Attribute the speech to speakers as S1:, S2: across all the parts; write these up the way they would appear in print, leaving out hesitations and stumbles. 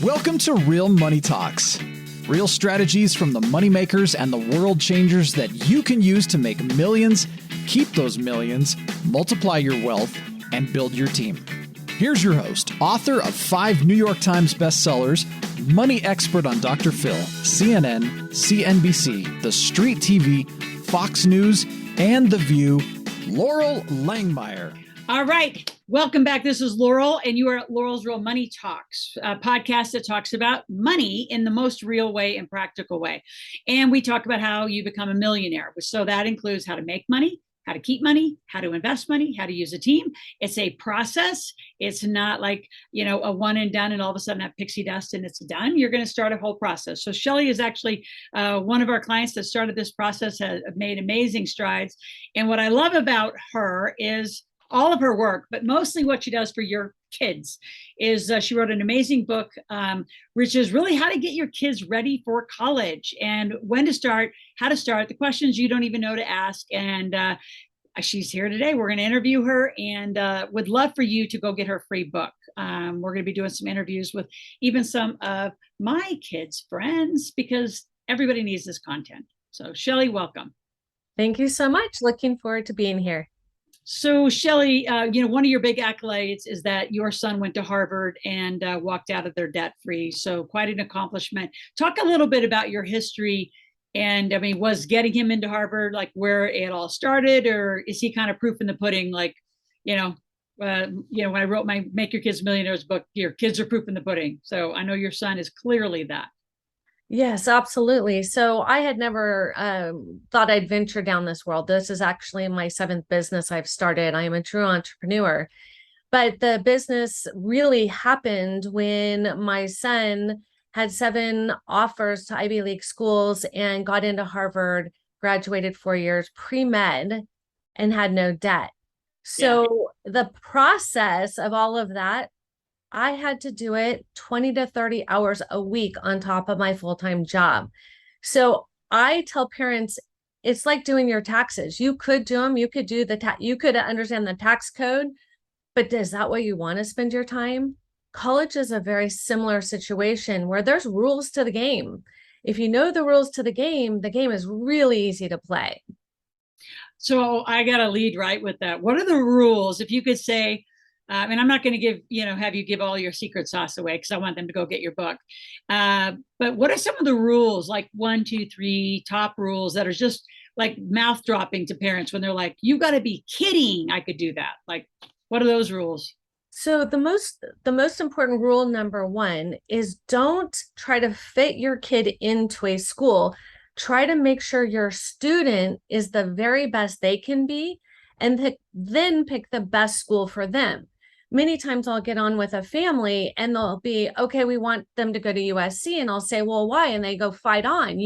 S1: Welcome to Real Money Talks. Real strategies from the moneymakers and the world changers that you can use to make millions, keep those millions, multiply your wealth, and build your team. Here's your host, author of 5 New York Times bestsellers, money expert on Dr. Phil, CNN, CNBC, The Street TV, Fox News, and The View, Laurel Langmeyer.
S2: All right. Welcome back. This is Laurel, and you are at Laurel's Real Money Talks, a podcast that talks about money in the most real way and practical way. And we talk about how you become a millionaire. So that includes how to make money, how to keep money, how to invest money, how to use a team. It's a process. It's not like, a one and done and all of a sudden that pixie dust and it's done. You're going to start a whole process. So Shellee is actually one of our clients that started this process, has made amazing strides. And what I love about her is all of her work, but mostly what she does for your kids is she wrote an amazing book, which is really how to get your kids ready for college and when to start, how to start, the questions you don't even know to ask. And she's here today. We're going to interview her and would love for you to go get her free book. We're going to be doing some interviews with even some of my kids' friends because everybody needs this content. So Shellee, welcome.
S3: Thank you so much. Looking forward to being here.
S2: So Shellee, one of your big accolades is that your son went to Harvard and walked out of there debt-free. So quite an accomplishment. Talk a little bit about your history. And was getting him into Harvard like where it all started, or is he kind of proof in the pudding? Like, when I wrote my Make Your Kids Millionaires book, your kids are proof in the pudding. So I know your son is clearly that.
S3: Yes, absolutely. So I had never thought I'd venture down this world. This is actually my 7th business I've started. I am a true entrepreneur. But the business really happened when my son had 7 offers to Ivy League schools and got into Harvard, graduated 4 years pre-med, and had no debt. So the process of all of that, I had to do it 20 to 30 hours a week on top of my full-time job. So I tell parents, it's like doing your taxes. You could do them. You could do you could understand the tax code, but is that what you want to spend your time? College is a very similar situation where there's rules to the game. If you know the rules to the game is really easy to play.
S2: So I got to lead right with that. What are the rules? If you could say, and I'm not going to have you give all your secret sauce away because I want them to go get your book. But what are some of the rules, like 1, 2, 3 top rules that are just like mouth dropping to parents when they're like, you got to be kidding, I could do that. Like, what are those rules?
S3: So the most important rule, number 1, is don't try to fit your kid into a school. Try to make sure your student is the very best they can be, and then pick the best school for them. Many times I'll get on with a family and they'll be, okay, we want them to go to USC. And I'll say, well, why? And they go, fight on.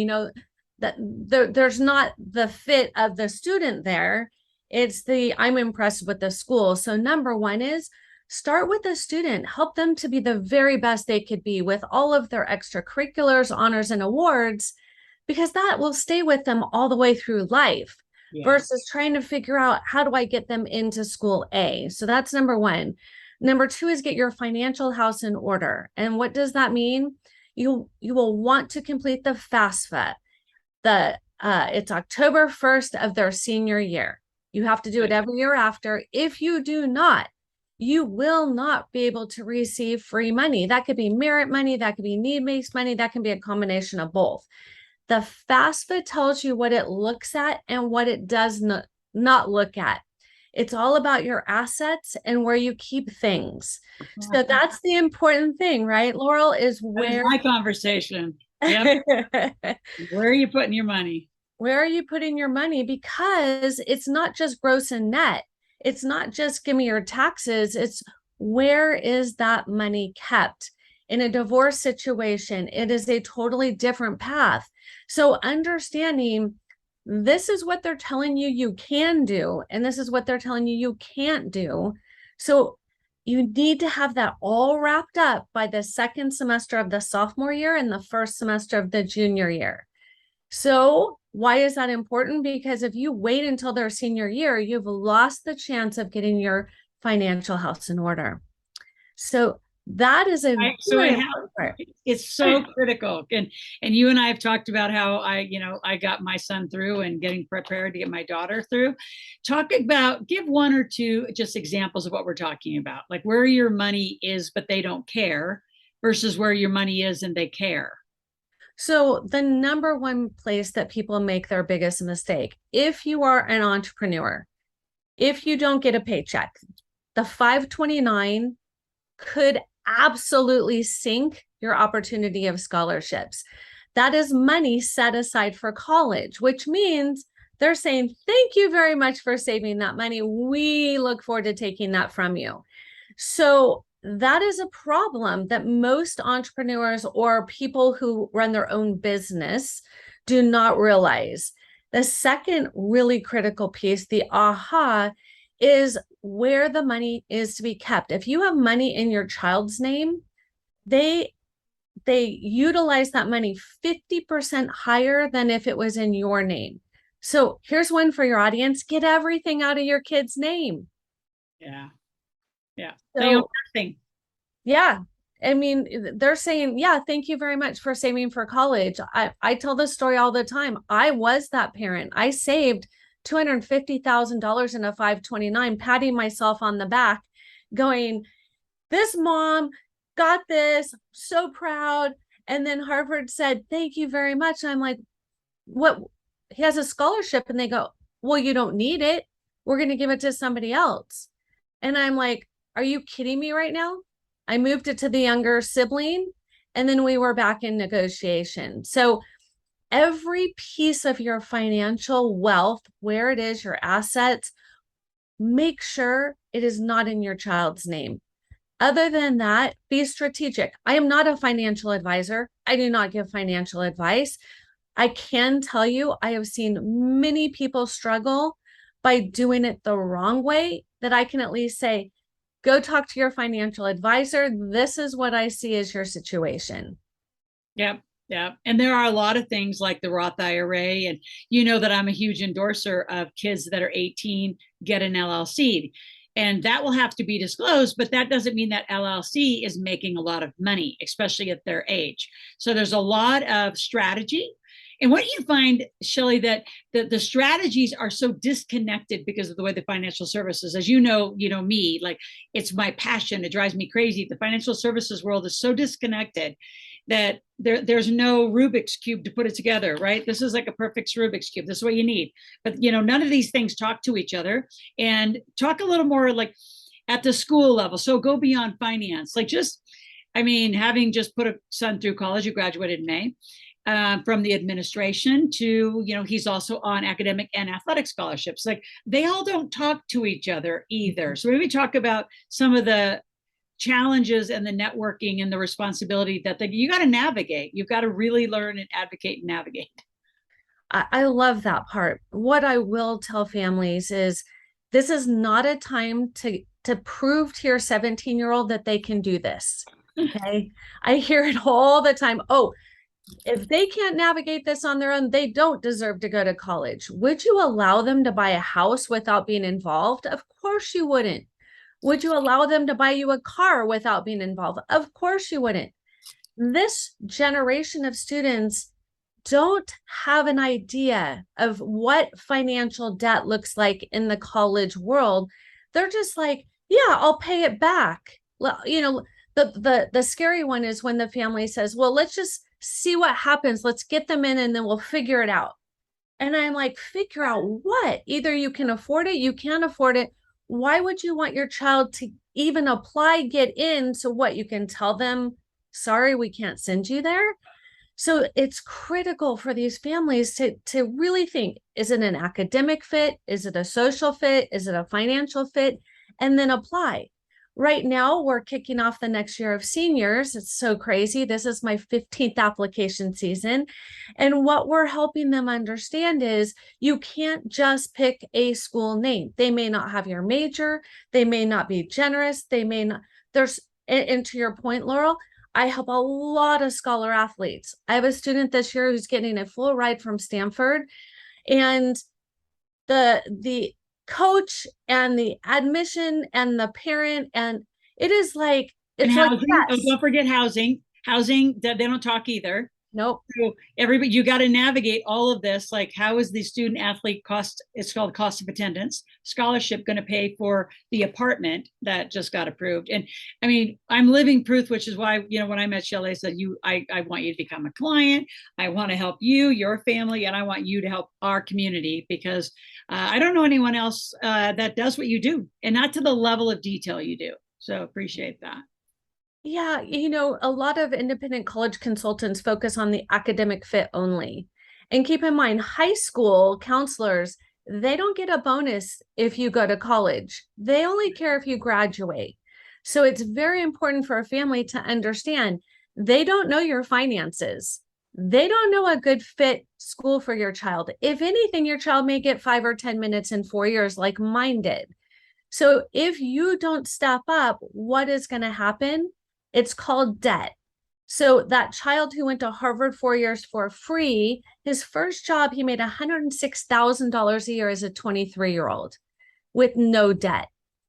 S3: That there's not the fit of the student there. It's I'm impressed with the school. So number 1 is start with the student, help them to be the very best they could be with all of their extracurriculars, honors, and awards, because that will stay with them all the way through life. Versus trying to figure out how do I get them into school A. So that's number 1. Number 2 is get your financial house in order. And what does that mean? You will want to complete the FAFSA. It's October 1st of their senior year. You have to do it every year after. If you do not, you will not be able to receive free money. That could be merit money, that could be need-based money, that can be a combination of both. The FAFSA tells you what it looks at and what it does not look at. It's all about your assets and where you keep things. So that's the important thing, right, Laurel, is where...
S2: That is my conversation. Yep. Where are you putting your money?
S3: Where are you putting your money? Because it's not just gross and net. It's not just give me your taxes. It's where is that money kept? In a divorce situation, it is a totally different path. So understanding this is what they're telling you you can do, and this is what they're telling you you can't do. So you need to have that all wrapped up by the 2nd semester of the sophomore year and the 1st semester of the junior year. So why is that important? Because if you wait until their senior year, you've lost the chance of getting your financial house in order. So That is a
S2: So
S3: very
S2: I
S3: important part.
S2: it's so critical. And you and I have talked about how I got my son through and getting prepared to get my daughter through. Talk about, give one or two just examples of what we're talking about, like where your money is, but they don't care, versus where your money is and they care.
S3: So the number one place that people make their biggest mistake, if you are an entrepreneur, if you don't get a paycheck, the 529 could absolutely sink your opportunity of scholarships. That is money set aside for college, which means they're saying, thank you very much for saving that money. We look forward to taking that from you. So that is a problem that most entrepreneurs or people who run their own business do not realize. The second really critical piece, the aha, is where the money is to be kept. If you have money in your child's name, they utilize that money 50% higher than if it was in your name. So here's one for your audience: get everything out of your kid's name.
S2: Yeah. Yeah.
S3: So,
S2: they own nothing.
S3: yeah. I mean, they're saying, yeah, thank you very much for saving for college. I tell this story all the time. I was that parent. I saved $250,000 in a 529, patting myself on the back, going, this mom got this, so proud. And then Harvard said, thank you very much. And I'm like, what? He has a scholarship. And they go, well, you don't need it. We're going to give it to somebody else. And I'm like, are you kidding me right now? I moved it to the younger sibling, and then we were back in negotiation. So every piece of your financial wealth, where it is, your assets, make sure it is not in your child's name. Other than that, be strategic. I am not a financial advisor. I do not give financial advice. I can tell you, I have seen many people struggle by doing it the wrong way, that I can at least say, go talk to your financial advisor. This is what I see as your situation.
S2: Yep. Yeah. And there are a lot of things like the Roth IRA. And you know that I'm a huge endorser of kids that are 18 get an LLC. And that will have to be disclosed, but that doesn't mean that LLC is making a lot of money, especially at their age. So there's a lot of strategy. And what you find, Shelley, that the strategies are so disconnected because of the way the financial services, as you know me, like it's my passion. It drives me crazy. The financial services world is so disconnected that there's no Rubik's cube to put it together, right? This is like a perfect Rubik's cube. This is what you need. But none of these things talk to each other. And talk a little more like at the school level. So go beyond finance. Like having just put a son through college, you graduated in May. From the administration to, he's also on academic and athletic scholarships. Like they all don't talk to each other either. So maybe talk about some of the challenges and the networking and the responsibility that you got to navigate. You've got to really learn and advocate and navigate.
S3: I love that part. What I will tell families is this is not a time to prove to your 17-year-old that they can do this. Okay. I hear it all the time. Oh, if they can't navigate this on their own, they don't deserve to go to college. Would you allow them to buy a house without being involved? Of course you wouldn't. Would you allow them to buy you a car without being involved? Of course you wouldn't. This generation of students don't have an idea of what financial debt looks like in the college world. They're just like, yeah, I'll pay it back. Well, the scary one is when the family says, well, let's just see what happens. Let's get them in and then we'll figure it out. And I'm like, figure out what? Either you can afford it, you can't afford it. Why would you want your child to even apply, get in? So what, you can tell them, sorry, we can't send you there. So it's critical for these families to really think, is it an academic fit? Is it a social fit? Is it a financial fit? And then apply. Right now, we're kicking off the next year of seniors. It's so crazy. This is my 15th application season. And what we're helping them understand is you can't just pick a school name. They may not have your major. They may not be generous. They may not. And to your point, Laurel, I help a lot of scholar athletes. I have a student this year who's getting a full ride from Stanford. And the coach and the admission and the parent, and it is like
S2: And
S3: It's like,
S2: housing. Oh,
S3: yes.
S2: don't forget housing. Housing, they don't talk either.
S3: Nope.
S2: So everybody, you got to navigate all of this. Like, how is the student athlete cost? It's called cost of attendance scholarship going to pay for the apartment that just got approved? And I mean, I'm living proof, which is why, you know, when I met Shelle, I said, I want you to become a client. I want to help you, your family, and I want you to help our community, because I don't know anyone else that does what you do, and not to the level of detail you do. So appreciate that.
S3: Yeah, you know, a lot of independent college consultants focus on the academic fit only. And keep in mind, high school counselors, they don't get a bonus if you go to college. They only care if you graduate. So it's very important for a family to understand they don't know your finances. They don't know a good fit school for your child. If anything, your child may get 5 or 10 minutes in 4 years like mine did. So if you don't step up, what is going to happen? It's called debt. So that child who went to Harvard 4 years for free, his first job, he made $106,000 a year as a 23-year-old with no debt.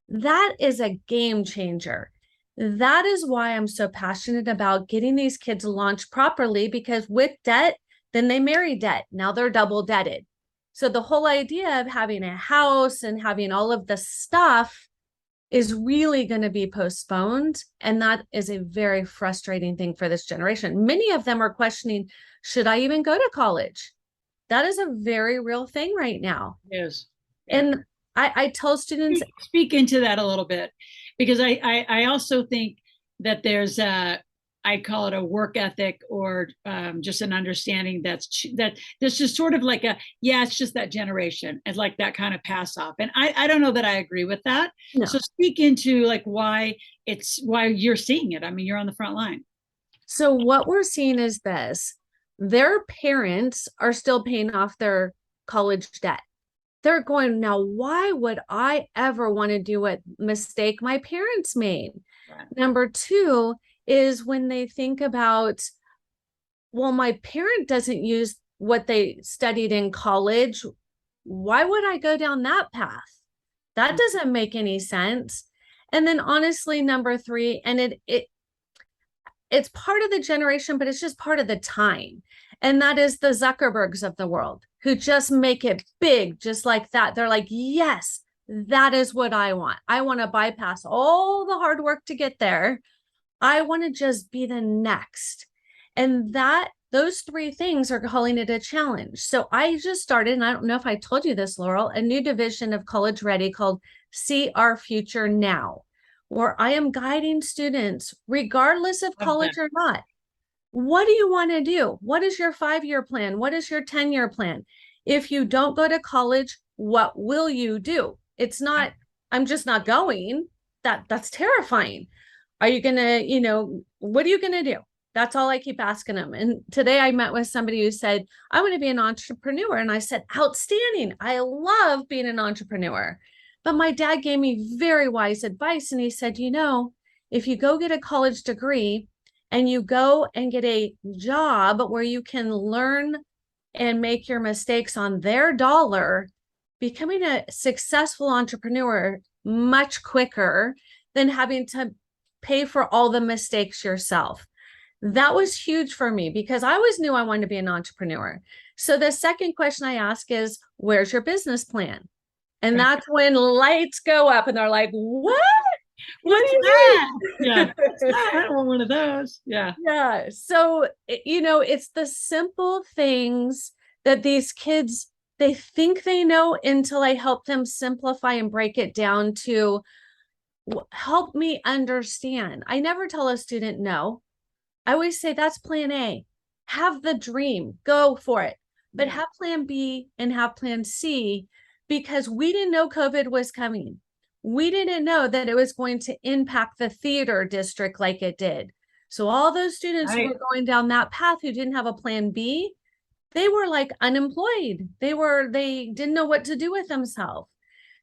S3: That is a game changer. That is why I'm so passionate about getting these kids launched properly, because with debt, then they marry debt. Now they're double debted. So the whole idea of having a house and having all of the stuff is really going to be postponed. And that is a very frustrating thing for this generation. Many of them are questioning, should I even go to college? That is a very real thing right now.
S2: Yes.
S3: And I tell students,
S2: speak into that a little bit, because I also think that there's I call it a work ethic, or just an understanding that's just sort of like it's just that generation, and like that kind of pass off. And I don't know that I agree with that.
S3: no.
S2: So speak into like why you're seeing it. I mean, you're on the front line.
S3: So what we're seeing is this: their parents are still paying off their college debt. They're going, now, why would I ever want to do a mistake my parents made?
S2: Right.
S3: Number two is when they think about, well, my parent doesn't use what they studied in college. Why would I go down that path? That doesn't make any sense. And then honestly, number three, and it's part of the generation, but it's just part of the time. And that is the Zuckerbergs of the world, who just make it big, just like that. They're like, yes, that is what I want. I want to bypass all the hard work to get there. I want to just be the next. And those three things are calling it a challenge. So I just started, and I don't know if I told you this, Laurel, a new division of College Ready called See Our Future Now, where I am guiding students, regardless of college or not. What do you want to do? What is your 5-year plan? What is your 10-year plan? If you don't go to college, what will you do? It's not, I'm just not going. That's terrifying. Are you going to, what are you going to do? That's all I keep asking them. And today I met with somebody who said, I want to be an entrepreneur. And I said, outstanding. I love being an entrepreneur. But my dad gave me very wise advice. And he said, if you go get a college degree and you go and get a job where you can learn and make your mistakes on their dollar, becoming a successful entrepreneur much quicker than having to pay for all the mistakes yourself. That was huge for me, because I always knew I wanted to be an entrepreneur. So the second question I ask is, where's your business plan? And that's when lights go up and they're like, what? What is that?
S2: Yeah. I don't want one of those. Yeah.
S3: Yeah. So, it's the simple things that these kids, they think they know, until I help them simplify and break it down to help me understand. I never tell a student no. I always say, that's plan A. Have the dream, go for it. But have plan B and have plan C, because we didn't know COVID was coming. We didn't know that it was going to impact the theater district like it did. So all those students who were going down that path who didn't have a plan B, they were like unemployed. They didn't know what to do with themselves.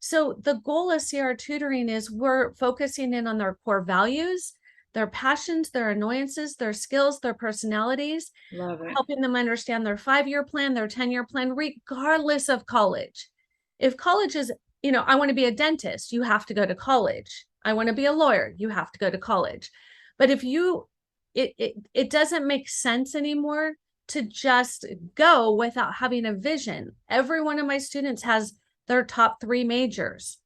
S3: So the goal of CR tutoring is we're focusing in on their core values, their passions, their annoyances, their skills, their personalities, helping them understand their 5-year plan, their 10-year plan, regardless of college. If college is, I want to be a dentist, you have to go to college. I want to be a lawyer, you have to go to college. But if you, it doesn't make sense anymore to just go without having a vision. Every one of my students has their top 3 majors,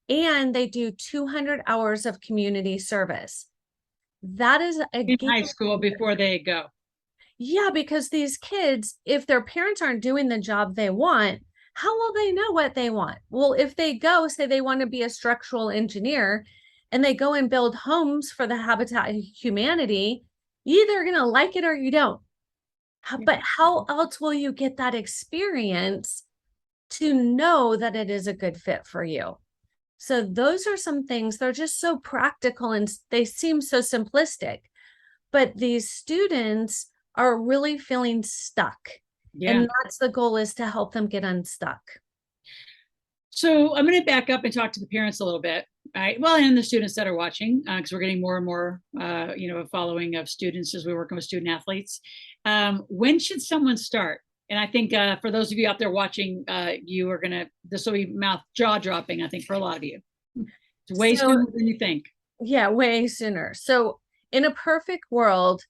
S3: and they do 200 hours of community service. That is a
S2: In high school before they go.
S3: Yeah, because these kids, if their parents aren't doing the job they want, how will they know what they want? Well, if they go, say they want to be a structural engineer, and they go and build homes for the Habitat of Humanity, you either going to like it or you don't. But how else will you get that experience to know that it is a good fit for you? So those are some things, they're just so practical and they seem so simplistic, but these students are really feeling stuck.
S2: Yeah.
S3: And that's the goal, is to help them get unstuck.
S2: So I'm going to back up and talk to the parents a little bit. Right. Well, and the students that are watching, because we're getting more and more, a following of students as we're working with student athletes. When should someone start? And I think for those of you out there watching, you are this will be jaw dropping, I think, for a lot of you. It's way sooner than you think.
S3: Yeah, way sooner. So in a perfect world,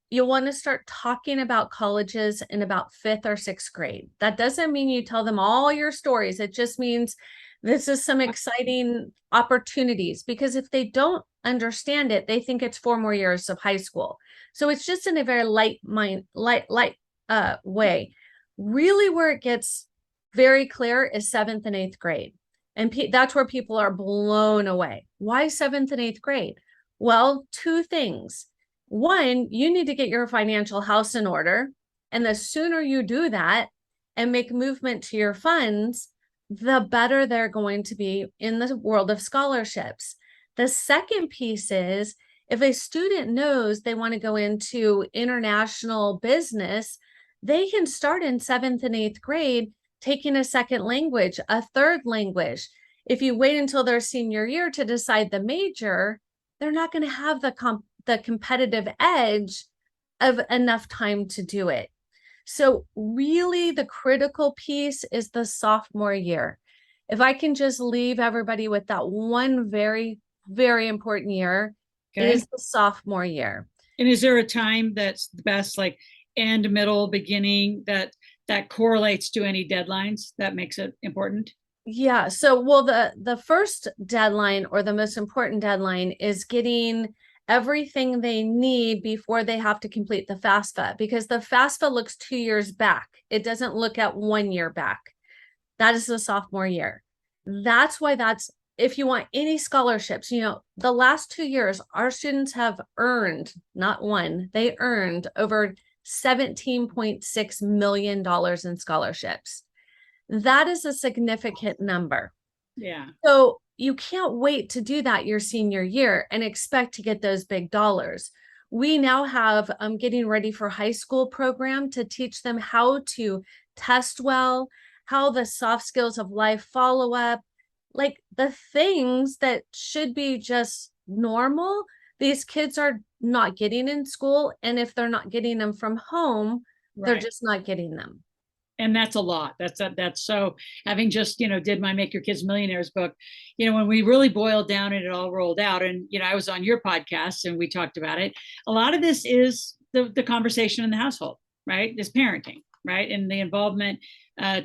S3: you'll want to start talking about colleges in about 5th or 6th grade. That doesn't mean you tell them all your stories. It just means this is some exciting opportunities, because if they don't understand it, they think it's 4 more years of high school. So it's just in a very light way. Really, where it gets very clear is 7th and 8th grade. And that's where people are blown away. Why 7th and 8th grade? Well, 2 things. One, you need to get your financial house in order. And the sooner you do that and make movement to your funds, the better they're going to be in the world of scholarships. The second piece is, if a student knows they want to go into international business, they can start in 7th and 8th grade taking a second language, a third language. If you wait until their senior year to decide the major, they're not going to have the competitive edge of enough time to do it. So really, the critical piece is the sophomore year. If I can just leave everybody with that one very, very important year, it is the sophomore year.
S2: And is there a time that's the best, like end, middle, beginning, that correlates to any deadlines that makes it important?
S3: Yeah. So, well, the first deadline, or the most important deadline, is getting everything they need before they have to complete the FAFSA, because the FAFSA looks 2 years back. It doesn't look at 1 year back. That is the sophomore year. That's why if you want any scholarships, the last 2 years, our students have earned, not won, they earned over $17.6 million in scholarships. That is a significant number.
S2: Yeah.
S3: So you can't wait to do that your senior year and expect to get those big dollars. We now have Getting Ready for High School program to teach them how to test well, how the soft skills of life follow up, like the things that should be just normal, these kids are not getting in school. And if they're not getting them from home, they're just not getting them.
S2: And that's a lot. That's so, having just, did my Make Your Kids Millionaires book, when we really boiled down and it all rolled out, and, I was on your podcast and we talked about it. A lot of this is the conversation in the household, right? This parenting, right? And the involvement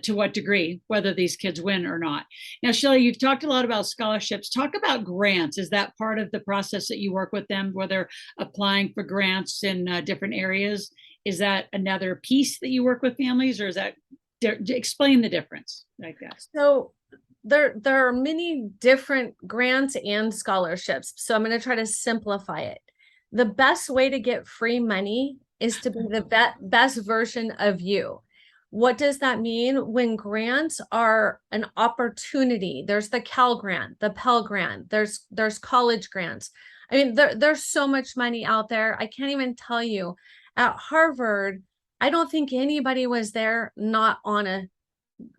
S2: to what degree, whether these kids win or not. Now, Shelley, you've talked a lot about scholarships. Talk about grants. Is that part of the process that you work with them, whether applying for grants in different areas? Is that another piece that you work with families, or is that, explain the difference like that?
S3: So there are many different grants and scholarships. So I'm going to try to simplify it. The best way to get free money is to be the best version of you. What does that mean? When grants are an opportunity, there's the Cal grant, the Pell grant, there's college grants. I mean, there's so much money out there. I can't even tell you. At Harvard, I don't think anybody was there not on a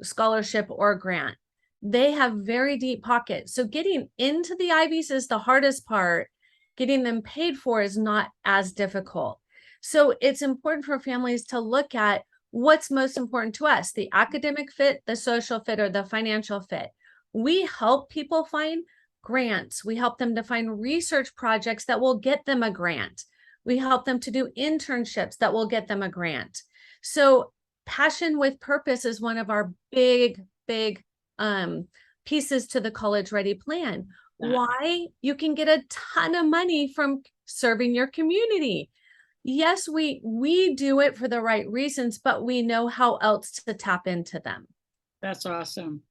S3: scholarship or grant. They have very deep pockets. So getting into the Ivies is the hardest part. Getting them paid for is not as difficult. So it's important for families to look at what's most important to us, the academic fit, the social fit, or the financial fit. We help people find grants. We help them to find research projects that will get them a grant. We help them to do internships that will get them a grant. So passion with purpose is one of our big pieces to the College Ready Plan. Why? You can get a ton of money from serving your community. Yes, we do it for the right reasons, but we know how else to tap into them.
S2: That's awesome.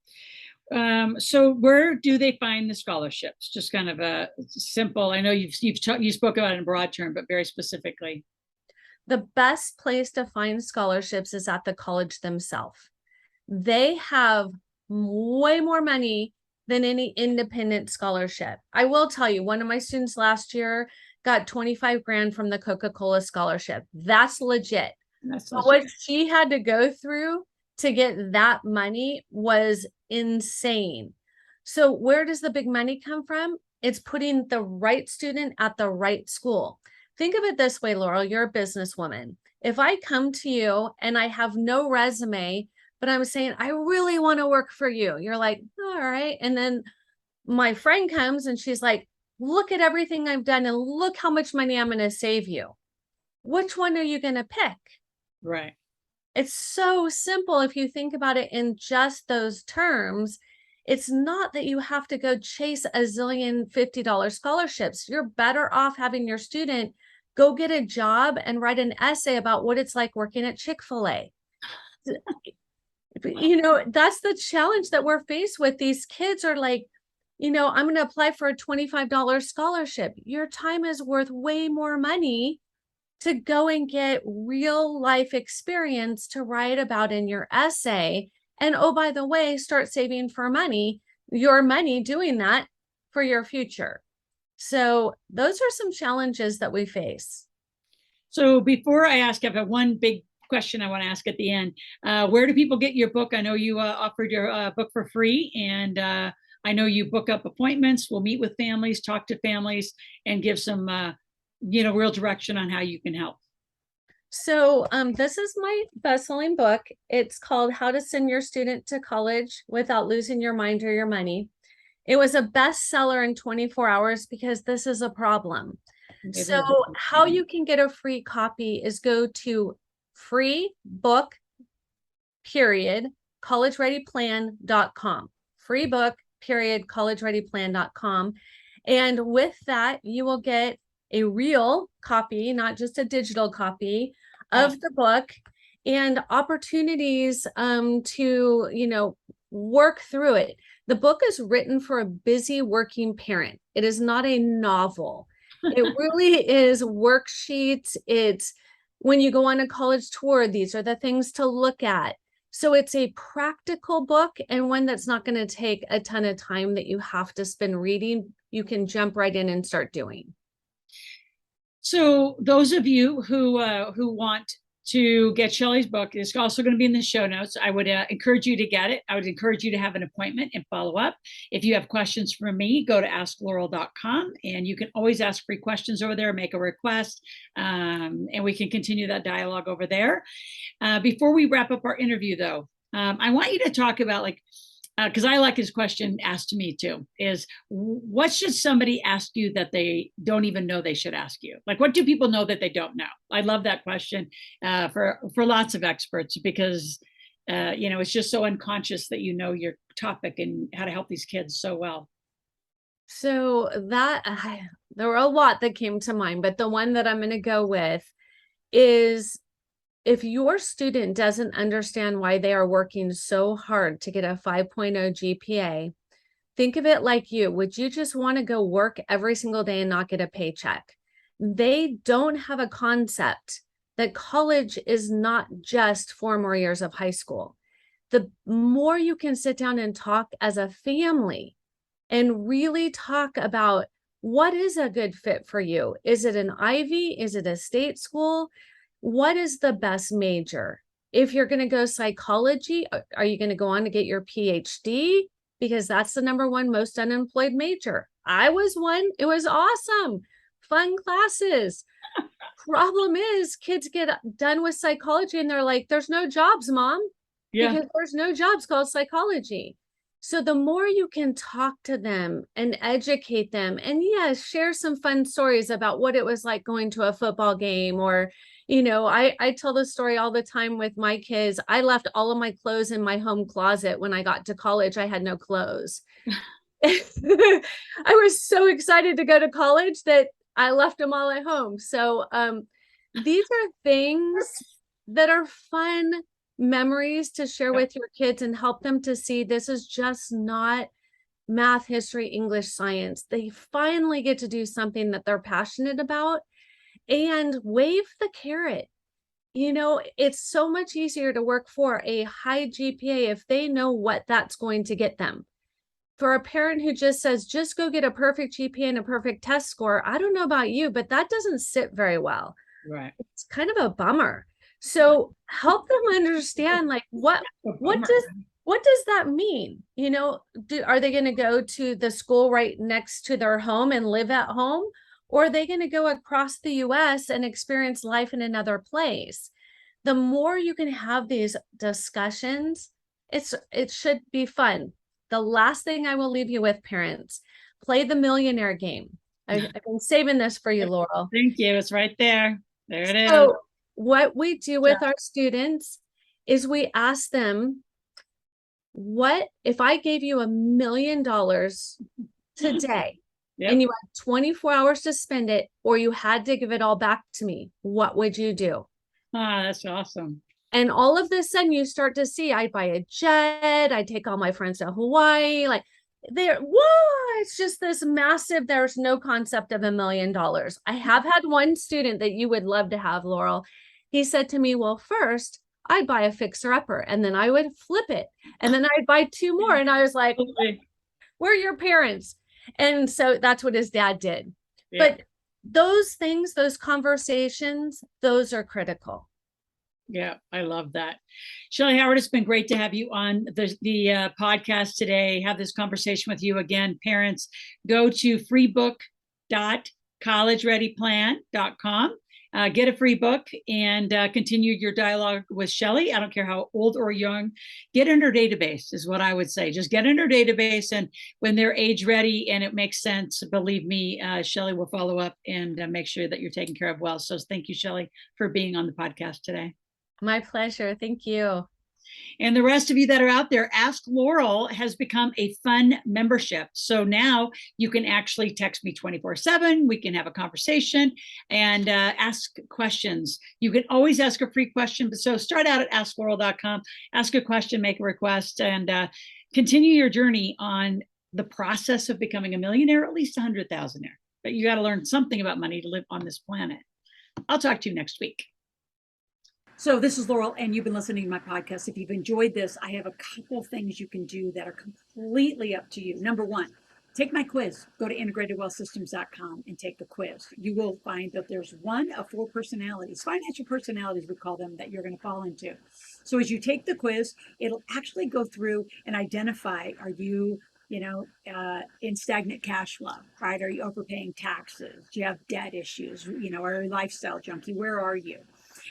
S2: So where do they find the scholarships? Just kind of a simple, I know you spoke about it in broad term, but very specifically.
S3: The best place to find scholarships is at the college themselves. They have way more money than any independent scholarship. I will tell you, one of my students last year got 25 grand from the Coca-Cola scholarship. That's legit.
S2: That's
S3: legit. What she had to go through to get that money was insane. So where does the big money come from? It's putting the right student at the right school. Think of it this way, Laurel, you're a businesswoman. If I come to you and I have no resume, but I'm saying, I really want to work for you. You're like, all right. And then my friend comes and she's like, look at everything I've done and look how much money I'm going to save you. Which one are you going to pick?
S2: Right.
S3: It's so simple. If you think about it in just those terms, it's not that you have to go chase a zillion $50 scholarships. You're better off having your student go get a job and write an essay about what it's like working at Chick-fil-A. You know, that's the challenge that we're faced with. These kids are like, you know, I'm going to apply for a $25 scholarship. Your time is worth way more money to go and get real life experience to write about in your essay. And oh, by the way, start saving for your money doing that for your future. So those are some challenges that we face.
S2: So before I ask, I have one big question I want to ask at the end. Where do people get your book? I know you offered your book for free, and I know you book up appointments. We'll meet with families, talk to families, and give some real direction on how you can help.
S3: So this is my best-selling book. It's called How to Send Your Student to College Without Losing Your Mind or Your Money. It was a bestseller in 24 hours because this is a problem. So how you can get a free copy is go to freebook.collegereadyplan.com. freebook.collegereadyplan.com. And with that, you will get a real copy, not just a digital copy of the book, and opportunities to, work through it. The book is written for a busy working parent. It is not a novel. It really is worksheets. It's when you go on a college tour, these are the things to look at. So it's a practical book and one that's not going to take a ton of time that you have to spend reading. You can jump right in and start doing.
S2: So those of you who want to get Shellee's book, it's also going to be in the show notes. I would encourage you to get it. I would encourage you to have an appointment and follow up. If you have questions for me, go to asklaurel.com, and you can always ask free questions over there, make a request, and we can continue that dialogue over there. Before we wrap up our interview, though, I want you to talk about, because I like his question asked to me too, is what should somebody ask you that they don't even know they should ask you? Like, what do people know that they don't know? I love that question for lots of experts, because it's just so unconscious that you know your topic and how to help these kids so well.
S3: So there were a lot that came to mind, but the one that I'm going to go with is, if your student doesn't understand why they are working so hard to get a 5.0 GPA, think of it like you. Would you just want to go work every single day and not get a paycheck? They don't have a concept that college is not just 4 more years of high school. The more you can sit down and talk as a family and really talk about what is a good fit for you. Is it an Ivy? Is it a state school? What is the best major? If you're going to go psychology, are you going to go on to get your PhD? Because that's the #1 most unemployed major. I was one. It was awesome. Fun classes. Problem is, kids get done with psychology and they're like, there's no jobs, Mom. Yeah. Because there's no jobs called psychology. So the more you can talk to them and educate them, and yes, share some fun stories about what it was like going to a football game, or, I tell the story all the time with my kids. I left all of my clothes in my home closet. When I got to college, I had no clothes. I was so excited to go to college that I left them all at home. So these are things that are fun memories to share with your kids and help them to see this is just not math, history, English, science. They finally get to do something that they're passionate about, and wave the carrot. It's so much easier to work for a high GPA if they know what that's going to get them. For a parent who just says, just go get a perfect GPA and a perfect test score, I don't know about you, but that doesn't sit very well.
S2: Right.
S3: It's kind of a bummer. So help them understand, like, what does that mean? Are they going to go to the school right next to their home and live at home? Or are they going to go across the US and experience life in another place? The more you can have these discussions, it should be fun. The last thing I will leave you with, parents, play the millionaire game. I've been saving this for you, Laurel.
S2: Thank you. It's right there. There it is.
S3: So what we do with our students is we ask them, what if I gave you $1 million today and you had 24 hours to spend it, or you had to give it all back to me, what would you do?
S2: Ah, that's awesome.
S3: And all of a sudden you start to see, I'd buy a jet, I'd take all my friends to Hawaii, like it's just this massive, there's no concept of $1 million. I have had one student that you would love to have, Laurel. He said to me, well, first I'd buy a fixer-upper, and then I would flip it, and then I'd buy 2 more. And I was like, we're your parents. And so that's what his dad did. Yeah. But those things, those conversations, those are critical.
S2: Yeah, I love that. Shelle Howard, it's been great to have you on the podcast today, have this conversation with you again. Parents, go to freebook.collegereadyplan.com. Get a free book and continue your dialogue with Shelle. I don't care how old or young. Get in her database is what I would say. Just get in her database, and when they're age ready and it makes sense, believe me, Shelle will follow up and make sure that you're taken care of well. So thank you, Shelle, for being on the podcast today.
S3: My pleasure. Thank you.
S2: And the rest of you that are out there, Ask Laurel has become a fun membership. So now you can actually text me 24/7. We can have a conversation and ask questions. You can always ask a free question. So start out at asklaurel.com, ask a question, make a request, and continue your journey on the process of becoming a millionaire, at least 100,000. But you got to learn something about money to live on this planet. I'll talk to you next week. So this is Laurel, and you've been listening to my podcast. If you've enjoyed this, I have a couple of things you can do that are completely up to you. Number one, take my quiz. Go to integratedwealthsystems.com and take the quiz. You will find that there's one of 4 personalities, financial personalities we call them, that you're going to fall into. So as you take the quiz, it'll actually go through and identify, are you in stagnant cash flow, right? Are you overpaying taxes? Do you have debt issues? Are you a lifestyle junkie? Where are you?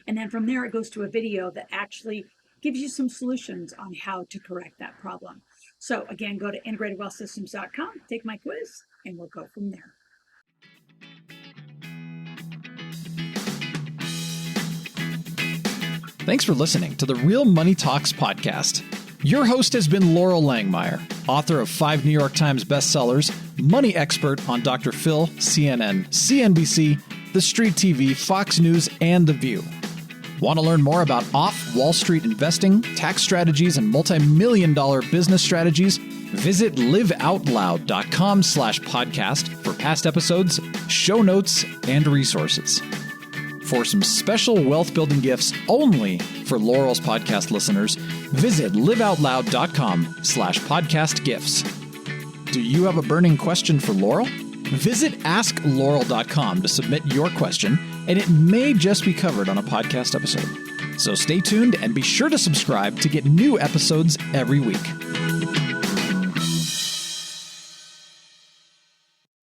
S2: And then from there, it goes to a video that actually gives you some solutions on how to correct that problem. So again, go to integratedwealthsystems.com, take my quiz, and we'll go from there.
S1: Thanks for listening to the Real Money Talks podcast. Your host has been Laurel Langmeyer, author of 5 New York Times bestsellers, money expert on Dr. Phil, CNN, CNBC, The Street TV, Fox News, and The View. Want to learn more about off-Wall Street investing, tax strategies, and multi-million-dollar business strategies? Visit liveoutloud.com/podcast for past episodes, show notes, and resources. For some special wealth-building gifts only for Laurel's podcast listeners, visit liveoutloud.com/podcast gifts. Do you have a burning question for Laurel? Visit asklaurel.com to submit your question, and it may just be covered on a podcast episode. So stay tuned and be sure to subscribe to get new episodes every week.